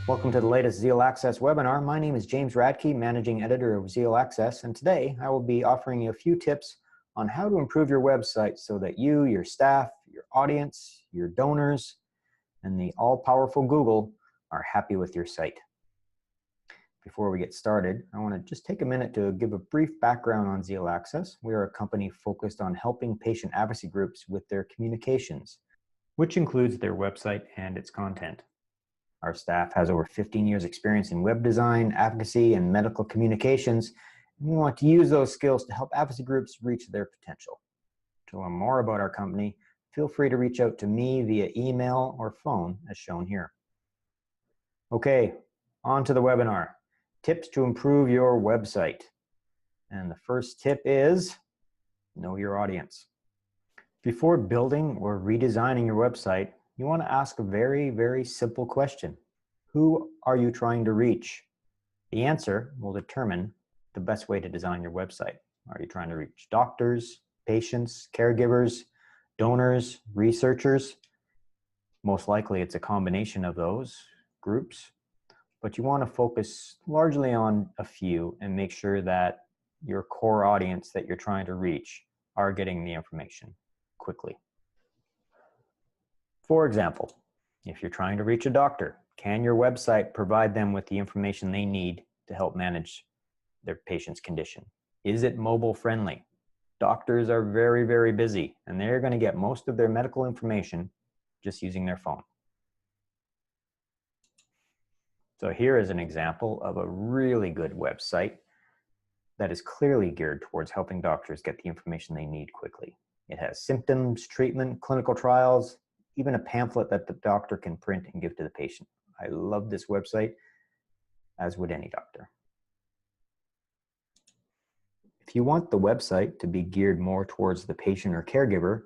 Welcome to the latest Zeal Access webinar. My name is James Radke, Managing Editor of Zeal Access, and today I will be offering you a few tips on how to improve your website so that you, your staff, your audience, your donors, and the all-powerful Google are happy with your site. Before we get started, I want to just take a minute to give a brief background on Zeal Access. We are a company focused on helping patient advocacy groups with their communications, which includes their website and its content. Our staff has over 15 years experience in web design, advocacy, and medical communications, and we want to use those skills to help advocacy groups reach their potential. To learn more about our company, feel free to reach out to me via email or phone as shown here. Okay, on to the webinar. Tips to improve your website. And the first tip is know your audience. Before building or redesigning your website, you want to ask a very, very simple question. Who are you trying to reach? The answer will determine the best way to design your website. Are you trying to reach doctors, patients, caregivers, donors, researchers? Most likely it's a combination of those groups, but you want to focus largely on a few and make sure that your core audience that you're trying to reach are getting the information quickly. For example, if you're trying to reach a doctor, can your website provide them with the information they need to help manage their patient's condition? Is it mobile friendly? Doctors are very, very busy, and they're going to get most of their medical information just using their phone. So here is an example of a really good website that is clearly geared towards helping doctors get the information they need quickly. It has symptoms, treatment, clinical trials, even a pamphlet that the doctor can print and give to the patient. I love this website, as would any doctor. If you want the website to be geared more towards the patient or caregiver,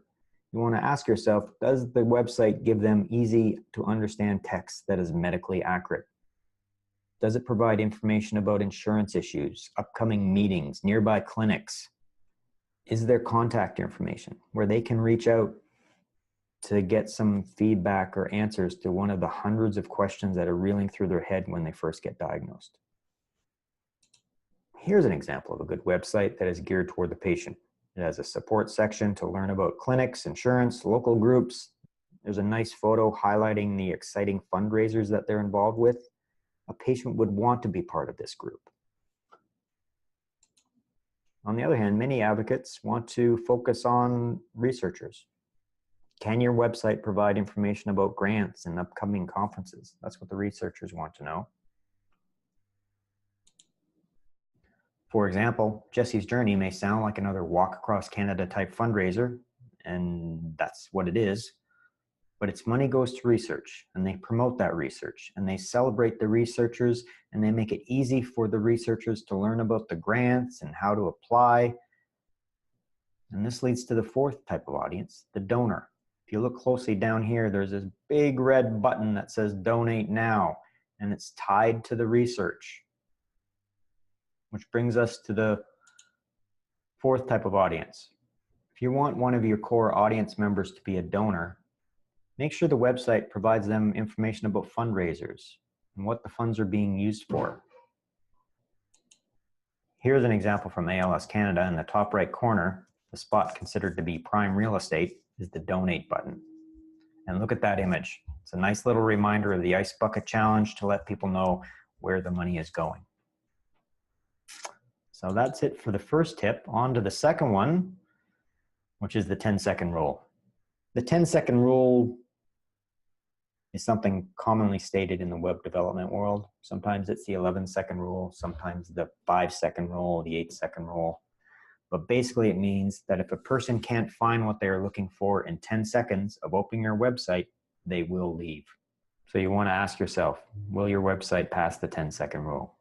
you want to ask yourself, does the website give them easy to understand text that is medically accurate? Does it provide information about insurance issues, upcoming meetings, nearby clinics? Is there contact information where they can reach out to get some feedback or answers to one of the hundreds of questions that are reeling through their head when they first get diagnosed? Here's an example of a good website that is geared toward the patient. It has a support section to learn about clinics, insurance, local groups. There's a nice photo highlighting the exciting fundraisers that they're involved with. A patient would want to be part of this group. On the other hand, many advocates want to focus on researchers. Can your website provide information about grants and upcoming conferences? That's what the researchers want to know. For example, Jesse's Journey may sound like another Walk Across Canada type fundraiser, and that's what it is, but its money goes to research, and they promote that research, and they celebrate the researchers, and they make it easy for the researchers to learn about the grants and how to apply. And this leads to the fourth type of audience, the donor. If you look closely down here, there's this big red button that says Donate Now, and it's tied to the research. Which brings us to the fourth type of audience. If you want one of your core audience members to be a donor, make sure the website provides them information about fundraisers and what the funds are being used for. Here's an example from ALS Canada. In the top right corner, the spot considered to be prime real estate is the Donate button. And look at that image. It's a nice little reminder of the Ice Bucket Challenge to let people know where the money is going. So that's it for the first tip. On to the second one, which is the 10-second rule. The 10-second rule is something commonly stated in the web development world. Sometimes it's the 11-second rule, sometimes the 5-second rule, the 8-second rule. But basically it means that if a person can't find what they are looking for in 10 seconds of opening your website, they will leave. So you want to ask yourself, will your website pass the 10-second rule?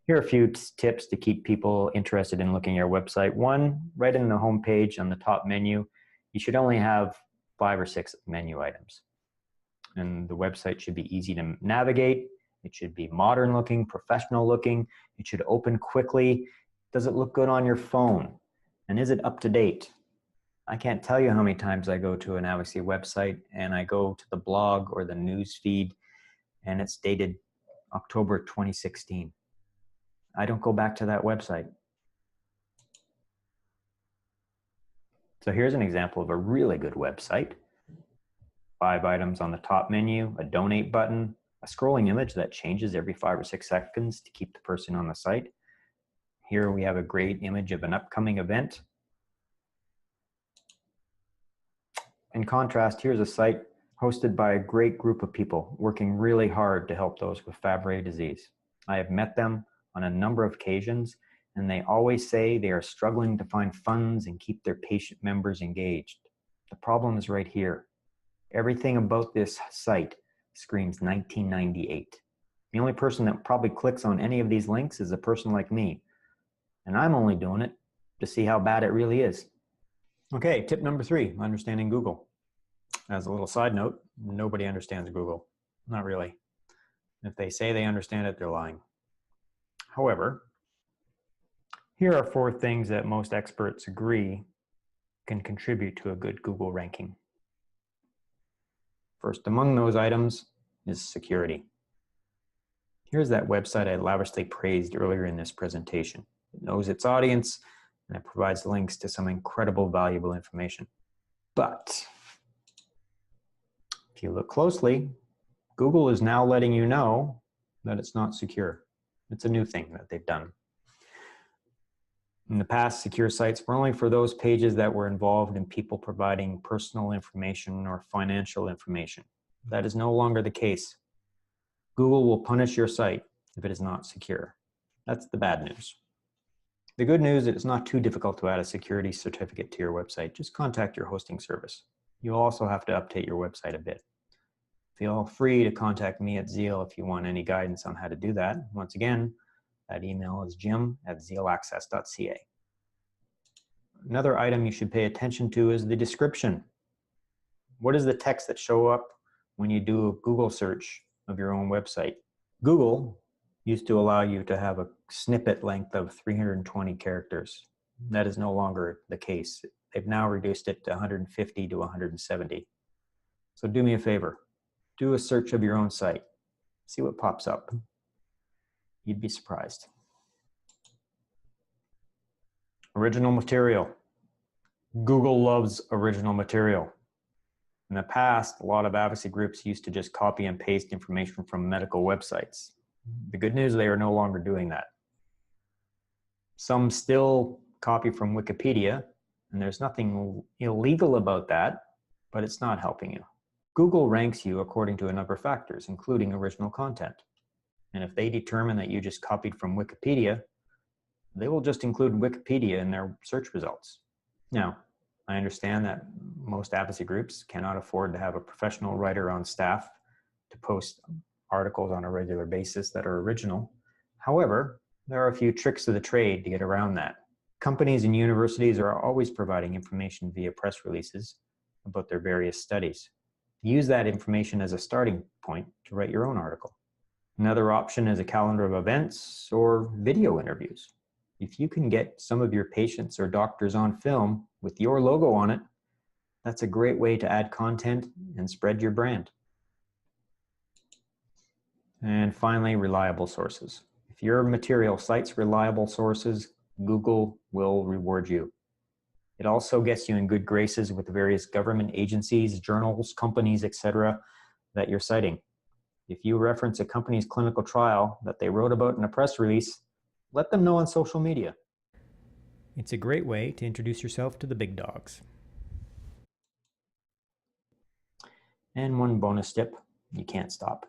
Here are a few tips to keep people interested in looking at your website. One, right in the home page on the top menu, you should only have 5 or 6 menu items. And the website should be easy to navigate. It should be modern looking, professional looking. It should open quickly. Does it look good on your phone? And is it up to date? I can't tell you how many times I go to an advocacy website and I go to the blog or the news feed and it's dated October 2016. I don't go back to that website. So here's an example of a really good website. 5 items on the top menu, a donate button, a scrolling image that changes every 5 or 6 seconds to keep the person on the site. Here we have a great image of an upcoming event. In contrast, here's a site hosted by a great group of people working really hard to help those with Fabry disease. I have met them on a number of occasions, and they always say they are struggling to find funds and keep their patient members engaged. The problem is right here. Everything about this site screams 1998. The only person that probably clicks on any of these links is a person like me, and I'm only doing it to see how bad it really is. Okay, tip number 3, understanding Google. As a little side note, nobody understands Google. Not really. If they say they understand it, they're lying. However, here are 4 things that most experts agree can contribute to a good Google ranking. First among those items is security. Here's that website I lavishly praised earlier in this presentation. It knows its audience, and it provides links to some incredible valuable information. But if you look closely, Google is now letting you know that it's not secure. It's a new thing that they've done. In the past, secure sites were only for those pages that were involved in people providing personal information or financial information. That is no longer the case. Google will punish your site if it is not secure. That's the bad news. The good news is it's not too difficult to add a security certificate to your website. Just contact your hosting service. You'll also have to update your website a bit. Feel free to contact me at Zeal if you want any guidance on how to do that. Once again, that email is jim@zealaccess.ca. Another item you should pay attention to is the description. What is the text that show up when you do a Google search of your own website? Google used to allow you to have a snippet length of 320 characters. That is no longer the case. They've now reduced it to 150 to 170. So do me a favor. Do a search of your own site. See what pops up. You'd be surprised. Original material. Google loves original material. In the past, a lot of advocacy groups used to just copy and paste information from medical websites. The good news, they are no longer doing that. Some still copy from Wikipedia, and there's nothing illegal about that, but it's not helping you. Google ranks you according to a number of factors, including original content. And if they determine that you just copied from Wikipedia, they will just include Wikipedia in their search results. Now, I understand that most advocacy groups cannot afford to have a professional writer on staff to post articles on a regular basis that are original. However, there are a few tricks of the trade to get around that. Companies and universities are always providing information via press releases about their various studies. Use that information as a starting point to write your own article. Another option is a calendar of events or video interviews. If you can get some of your patients or doctors on film with your logo on it, that's a great way to add content and spread your brand. And finally, reliable sources. If your material cites reliable sources, Google will reward you. It also gets you in good graces with various government agencies, journals, companies, etc. that you're citing. If you reference a company's clinical trial that they wrote about in a press release, let them know on social media. It's a great way to introduce yourself to the big dogs. And one bonus tip, you can't stop.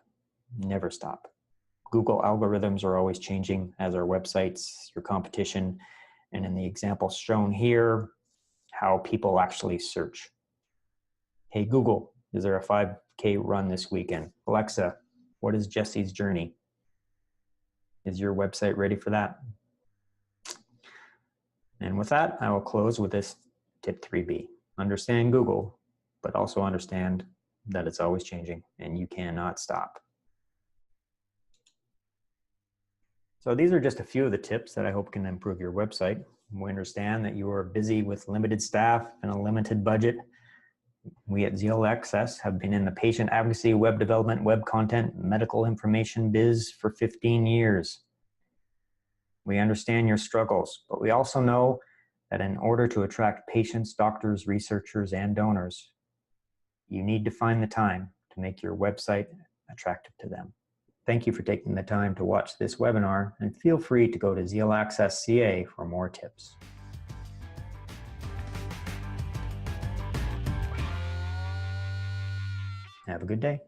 Never stop. Google algorithms are always changing, as are websites, your competition, and in the example shown here, how people actually search. Hey Google, is there a 5K run this weekend? Alexa, what is Jesse's journey? Is your website ready for that? And with that, I will close with this tip 3B. Understand Google, but also understand that it's always changing and you cannot stop. So these are just a few of the tips that I hope can improve your website. We understand that you are busy with limited staff and a limited budget. We at Zeal Access have been in the patient advocacy, web development, web content, medical information biz for 15 years. We understand your struggles, but we also know that in order to attract patients, doctors, researchers, and donors, you need to find the time to make your website attractive to them. Thank you for taking the time to watch this webinar, and feel free to go to Zeal Access CA for more tips. Have a good day.